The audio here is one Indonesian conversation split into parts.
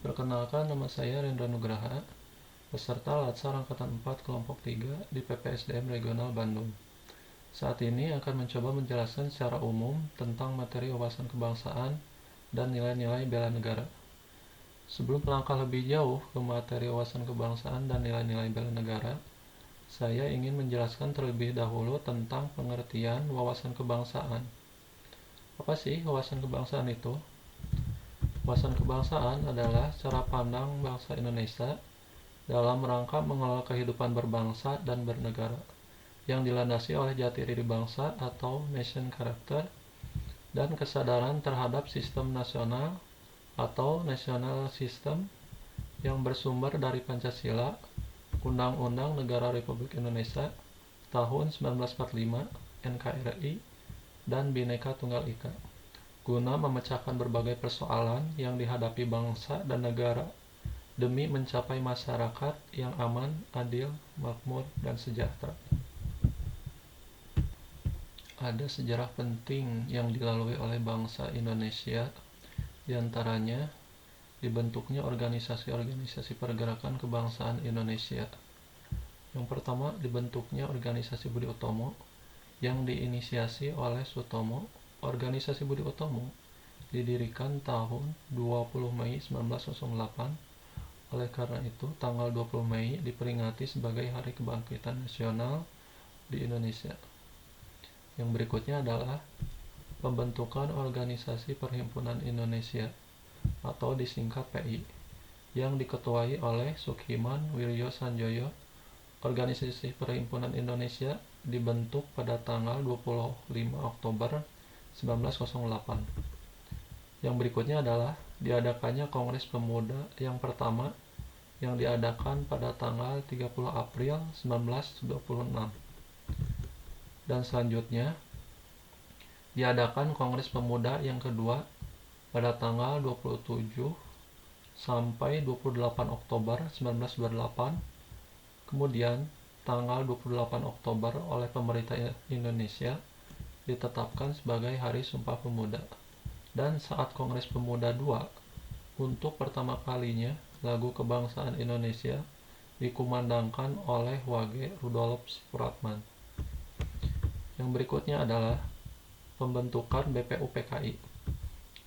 Perkenalkan, nama saya Rendra Nugraha, peserta Latsar Angkatan 4 Kelompok 3 di PPSDM Regional Bandung. Saat ini akan mencoba menjelaskan secara umum tentang materi wawasan kebangsaan dan nilai-nilai bela negara. Sebelum melangkah lebih jauh ke materi wawasan kebangsaan dan nilai-nilai bela negara, saya ingin menjelaskan terlebih dahulu tentang pengertian wawasan kebangsaan. Apa sih wawasan kebangsaan itu? Wawasan kebangsaan adalah cara pandang bangsa Indonesia dalam rangka mengelola kehidupan berbangsa dan bernegara, yang dilandasi oleh jati diri bangsa atau nation character dan kesadaran terhadap sistem nasional atau national system yang bersumber dari Pancasila, Undang-Undang Negara Republik Indonesia tahun 1945, NKRI, dan Bhinneka Tunggal Ika, guna memecahkan berbagai persoalan yang dihadapi bangsa dan negara demi mencapai masyarakat yang aman, adil, makmur, dan sejahtera. Ada sejarah penting yang dilalui oleh bangsa Indonesia, diantaranya dibentuknya organisasi-organisasi pergerakan kebangsaan Indonesia. Yang pertama, dibentuknya organisasi Budi Utomo yang diinisiasi oleh Sutomo. Organisasi Budi Utomo didirikan tahun 20 Mei 1908. Oleh karena itu, tanggal 20 Mei diperingati sebagai Hari Kebangkitan Nasional di Indonesia. Yang berikutnya adalah pembentukan Organisasi Perhimpunan Indonesia atau disingkat PI yang diketuai oleh Sukiman Wiryo Sanjoyo. Organisasi Perhimpunan Indonesia dibentuk pada tanggal 25 Oktober 1908. Yang berikutnya adalah diadakannya Kongres Pemuda yang pertama yang diadakan pada tanggal 30 April 1926. Dan selanjutnya diadakan Kongres Pemuda yang kedua pada tanggal 27 sampai 28 Oktober 1928. Kemudian tanggal 28 Oktober oleh pemerintah Indonesia ditetapkan sebagai Hari Sumpah Pemuda. Dan saat Kongres Pemuda II, untuk pertama kalinya lagu kebangsaan Indonesia dikumandangkan oleh Wage Rudolf Supratman. Yang berikutnya adalah pembentukan BPUPKI.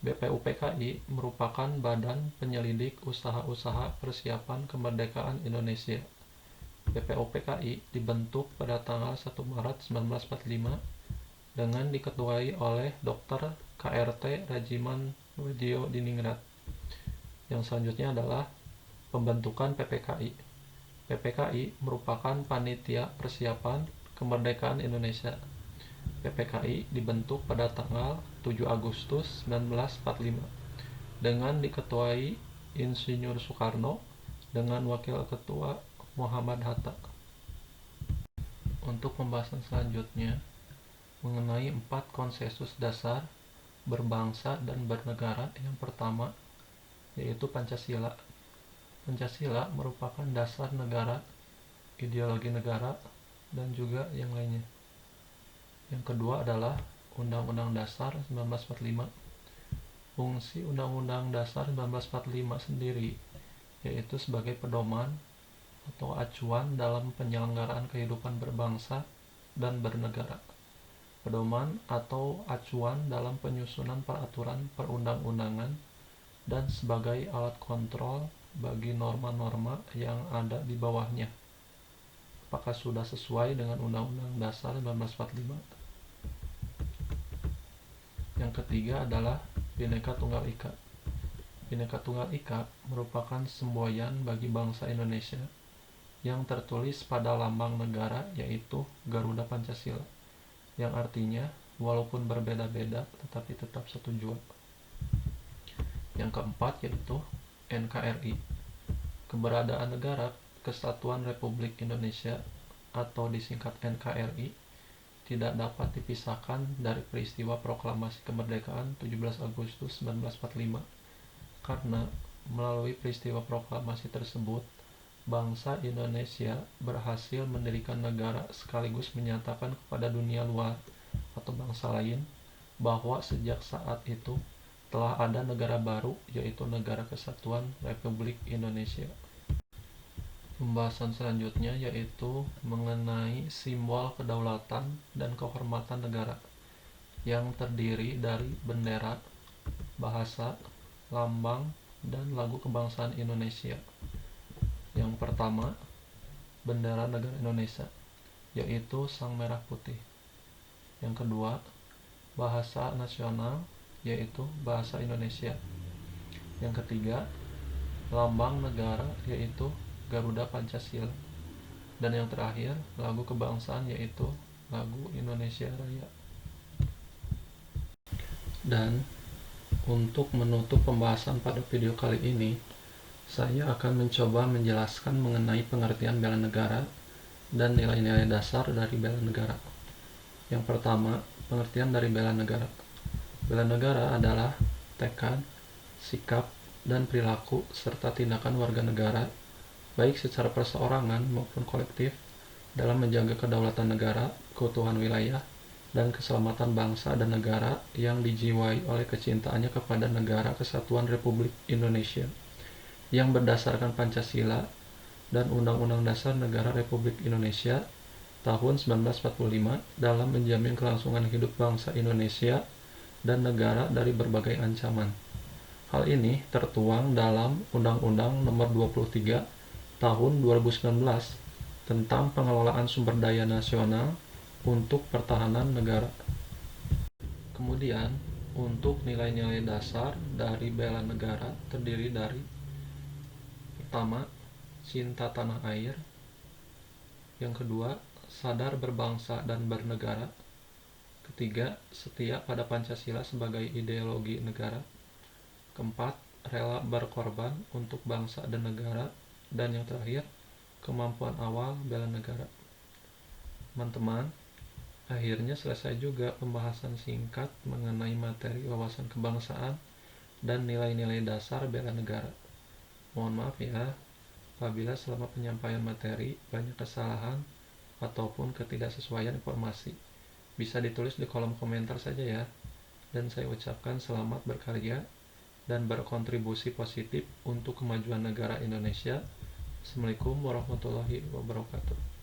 BPUPKI merupakan badan penyelidik usaha-usaha persiapan kemerdekaan Indonesia. BPUPKI dibentuk pada tanggal 1 Maret 1945 dengan diketuai oleh Dr. KRT Rajiman Wadjo Diningrat. Yang selanjutnya adalah pembentukan PPKI. PPKI merupakan Panitia Persiapan Kemerdekaan Indonesia. PPKI dibentuk pada tanggal 7 Agustus 1945 dengan diketuai Insinyur Soekarno dengan Wakil Ketua Muhammad Hatta. Untuk pembahasan selanjutnya mengenai 4 konsensus dasar berbangsa dan bernegara. Yang pertama yaitu Pancasila. Pancasila merupakan dasar negara, ideologi negara, dan juga yang lainnya. Yang kedua adalah Undang-Undang Dasar 1945. Fungsi Undang-Undang Dasar 1945 sendiri yaitu sebagai pedoman atau acuan dalam penyelenggaraan kehidupan berbangsa dan bernegara. Pedoman atau acuan dalam penyusunan peraturan perundang-undangan dan sebagai alat kontrol bagi norma-norma yang ada di bawahnya. Apakah sudah sesuai dengan Undang-Undang Dasar 1945? Yang ketiga adalah Bhinneka Tunggal Ika. Bhinneka Tunggal Ika merupakan semboyan bagi bangsa Indonesia yang tertulis pada lambang negara yaitu Garuda Pancasila, yang artinya walaupun berbeda-beda tetapi tetap satu jua. Yang keempat yaitu NKRI. Keberadaan Negara Kesatuan Republik Indonesia atau disingkat NKRI tidak dapat dipisahkan dari peristiwa proklamasi kemerdekaan 17 Agustus 1945 karena melalui peristiwa proklamasi tersebut bangsa Indonesia berhasil mendirikan negara sekaligus menyatakan kepada dunia luar atau bangsa lain bahwa sejak saat itu setelah ada negara baru, yaitu Negara Kesatuan Republik Indonesia. Pembahasan selanjutnya yaitu mengenai simbol kedaulatan dan kehormatan negara yang terdiri dari bendera, bahasa, lambang, dan lagu kebangsaan Indonesia. Yang pertama, bendera negara Indonesia, yaitu sang merah putih. Yang kedua, bahasa nasional, yaitu bahasa Indonesia. Yang ketiga, lambang negara, yaitu Garuda Pancasila. Dan yang terakhir, lagu kebangsaan, yaitu lagu Indonesia Raya. Dan untuk menutup pembahasan pada video kali ini, saya akan mencoba menjelaskan mengenai pengertian bela negara dan nilai-nilai dasar dari bela negara. Yang pertama, pengertian dari bela negara. Bela negara adalah tekad, sikap, dan perilaku serta tindakan warga negara, baik secara perseorangan maupun kolektif, dalam menjaga kedaulatan negara, keutuhan wilayah, dan keselamatan bangsa dan negara yang dijiwai oleh kecintaannya kepada Negara Kesatuan Republik Indonesia, yang berdasarkan Pancasila dan Undang-Undang Dasar Negara Republik Indonesia tahun 1945 dalam menjamin kelangsungan hidup bangsa Indonesia dan negara dari berbagai ancaman. Hal ini tertuang dalam Undang-Undang Nomor 23 Tahun 2019 tentang pengelolaan sumber daya nasional untuk pertahanan negara. Kemudian, untuk nilai-nilai dasar dari bela negara terdiri dari: pertama, cinta tanah air. Yang kedua, sadar berbangsa dan bernegara. Ketiga, setia pada Pancasila sebagai ideologi negara. Keempat, rela berkorban untuk bangsa dan negara. Dan yang terakhir, kemampuan awal bela negara. Teman-teman, akhirnya selesai juga pembahasan singkat mengenai materi wawasan kebangsaan dan nilai-nilai dasar bela negara. Mohon maaf ya, apabila selama penyampaian materi banyak kesalahan ataupun ketidaksesuaian informasi. Bisa ditulis di kolom komentar saja ya. Dan saya ucapkan selamat berkarya dan berkontribusi positif untuk kemajuan negara Indonesia. Assalamualaikum warahmatullahi wabarakatuh.